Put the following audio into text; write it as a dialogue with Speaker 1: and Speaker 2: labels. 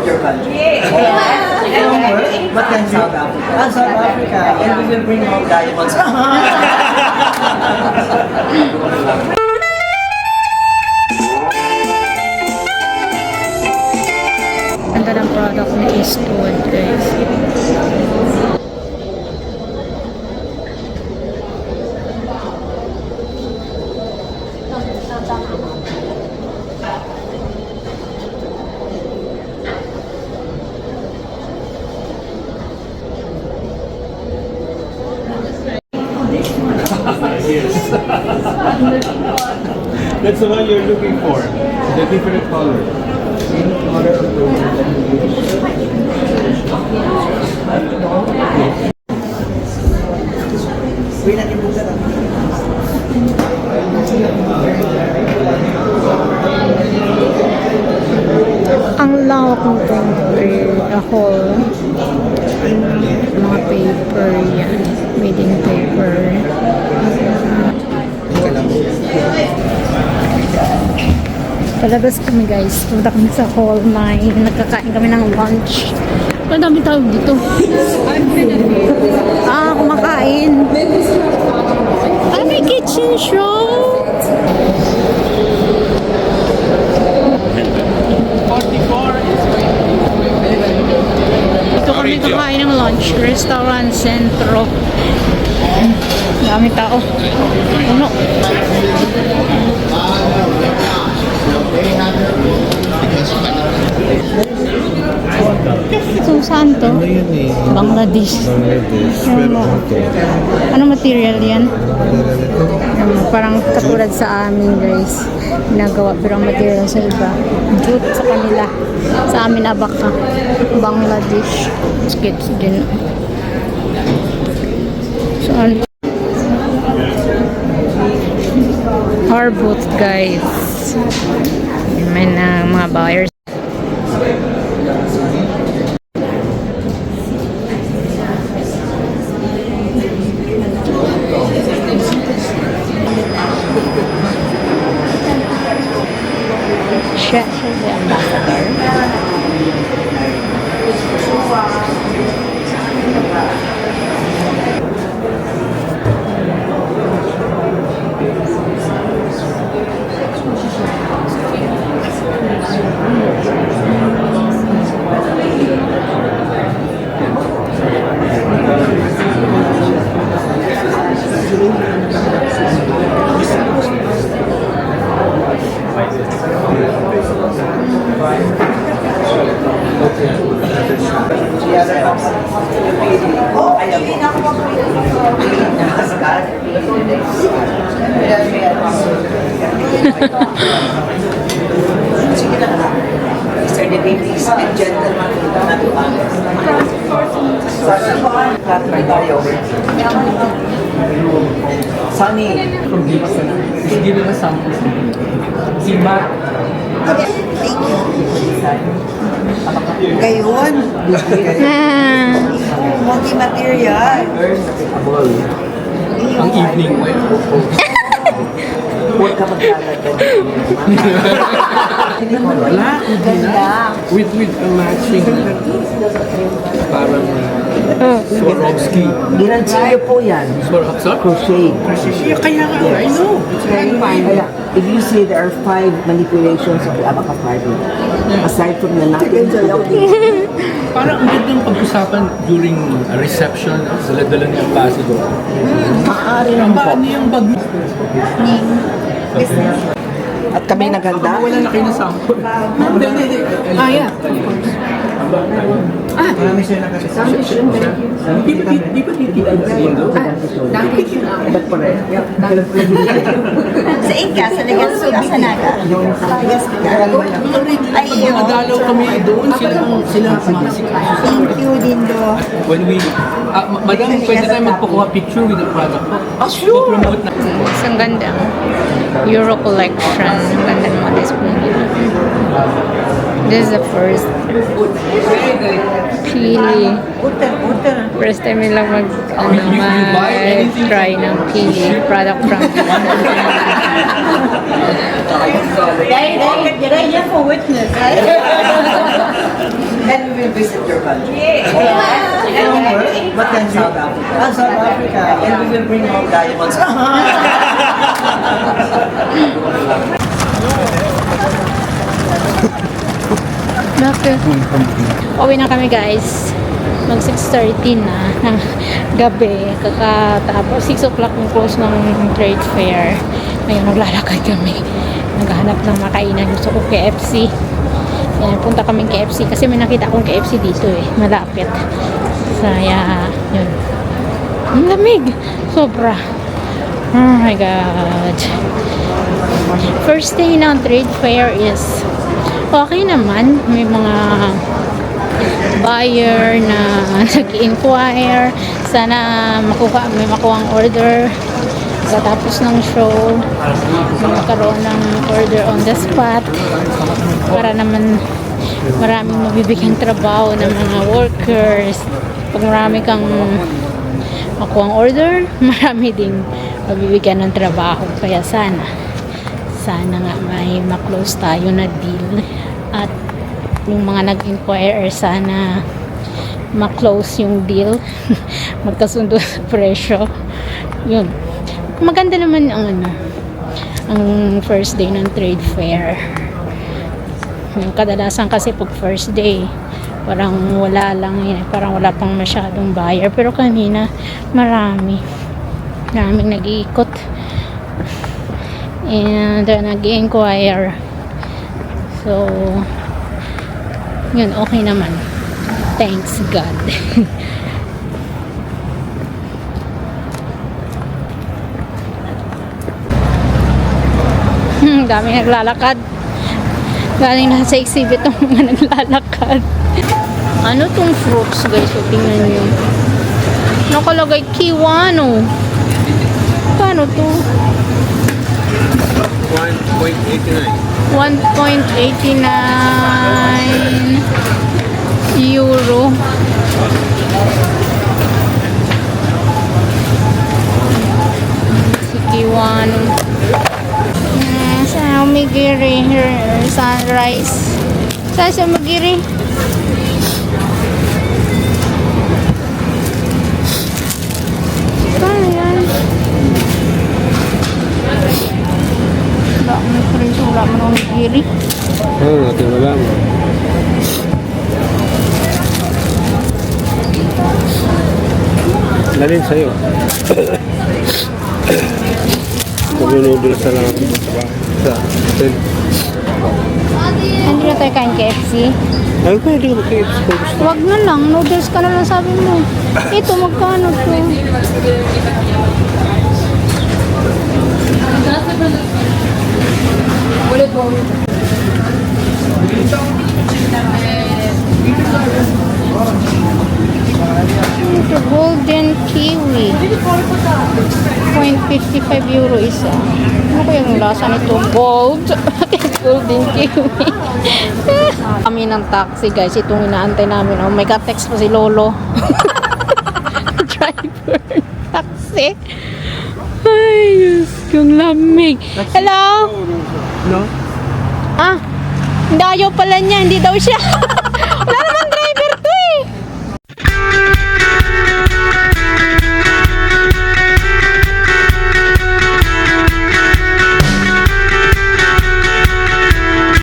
Speaker 1: with your country? But then South Africa. South Africa. And we will bring more diamonds.
Speaker 2: Ganda ng product ni Eastwood, guys.
Speaker 3: That's the one you're looking for. The different color.
Speaker 2: Ang lawak ng printer. Whole mga paper yan. Made in paper. Palabas kami, guys. Punta kami sa hall 9. Nagkakain kami ng lunch. Ang dami tao dito. Kumakain. May kitchen show. Dito kami kakain ng lunch. Restaurant Centro. Dami tao. Puno. So, saan to? Bangladesh. Ano material yan? Parang katulad sa amin, guys. Ginagawa pero ang material sa iba. Jute sa kanila. Sa amin, abaka. Bangladesh. Skits din. So, our booth, guys. May na mga buyers. Siya the ambassador.
Speaker 1: Sir, the ladies and gentlemen, Sunny.
Speaker 4: Give us a sample. Si Matt.
Speaker 1: Thank you. Gayon. Multi-material.
Speaker 4: Ang evening wear.
Speaker 1: Huwag ka maglalagay.
Speaker 4: Wala. With a matching. Parang Swarovski.
Speaker 1: Ginansiyo po yan. Crochet.
Speaker 4: Kaya nga, I know. It's very fine.
Speaker 1: Kaya, if you see there are 5 manipulations of the abaca fabric, aside from the knotting,
Speaker 4: Parang ang gandang pag-usapan during a reception, dala-dala ni Ambassador.
Speaker 1: maaari lang po.
Speaker 4: Paano yung bag?
Speaker 1: At kami naghanda.
Speaker 4: Wala na kayo na sample. Hindi. Yeah.
Speaker 1: Marami siya nakasasama.
Speaker 4: Di ba titigan sa Indo?
Speaker 1: Ba't pa rin?
Speaker 5: Sa Inka, sa Legazpi, sa Naga. Ay, yun.
Speaker 4: Madalaw kami doon, sila masik.
Speaker 5: Thank you, Dindo.
Speaker 4: When we, madam, pwede tayo magpakuha picture with the product po.
Speaker 1: Sure!
Speaker 4: Promote na.
Speaker 2: Ang ganda. Euro collection. Ang ganda ng mga display nila. This is the first Pili. First time nila mag-try ng Pili product from
Speaker 5: Dahil for witness, right?
Speaker 1: will visit your country. From work, but then South Africa. South Africa. And we will bring home diamonds.
Speaker 2: Bakit? Uwi na kami guys. Mag 6:30 na ng gabi. Kakatapos 6 o'clock yung close ng trade fair. Ngayon naglalakad kami. Naghahanap ng makainan. Gusto ko KFC. Yan, punta kaming KFC kasi may nakita akong KFC dito eh. Malapit. Kaya, yun. Ang lamig. Sobra. Oh my God. First day ng trade fair is okay naman. May mga buyer na nag-inquire. Sana may makuha ang order. Tapos ng show, magkaroon ng order on the spot para naman maraming mabibigyan trabaho ng mga workers. Pag marami kang makuha ang order, marami ding mabibigyan ng trabaho. Kaya sana nga may ma-close tayo na deal at yung mga nag-inquire sana ma-close yung deal magkasundo sa presyo. Yun, maganda naman ang first day ng trade fair. Yung kadalasan kasi pag first day parang wala lang yun, parang wala pang masyadong buyer, pero kanina maraming nag-iikot and nag-inquire. So yun, okay naman, thanks God. Dami naglalakad. Galing na sa exhibit ng mga naglalakad. Ano tong fruits guys? So, tingnan nyo. Nakalagay kiwano. Paano to?
Speaker 3: 1.89.
Speaker 2: 1.89 euro. Si kiwano. Sa umigiri here, sunrise. Sa umigiri. Paano yan? Wala mo na friends, wala mo na umigiri.
Speaker 3: Oo, natin wala mo. Dalhin sa'yo. Mag-noodles na lang ako sa hotel.
Speaker 2: Hindi na tayo kain KFC.
Speaker 3: Ay, pwede ka mag-KFC kung gusto.
Speaker 2: Wag na lang, noodles ka na lang sabi mo. Ito, magkano to? Ito, golden kiwi. 0.55 euro isa. Ano kaya yung lasa nito? Gold. Golden kiwi. Kami ng taxi guys. Itong inaantay namin. Oh my God, text pa si Lolo. Driver. Taxi. Ay, Diyos kong lamig. Hello?
Speaker 3: No?
Speaker 2: Ah, hindi ayaw pala niya. Hindi daw siya.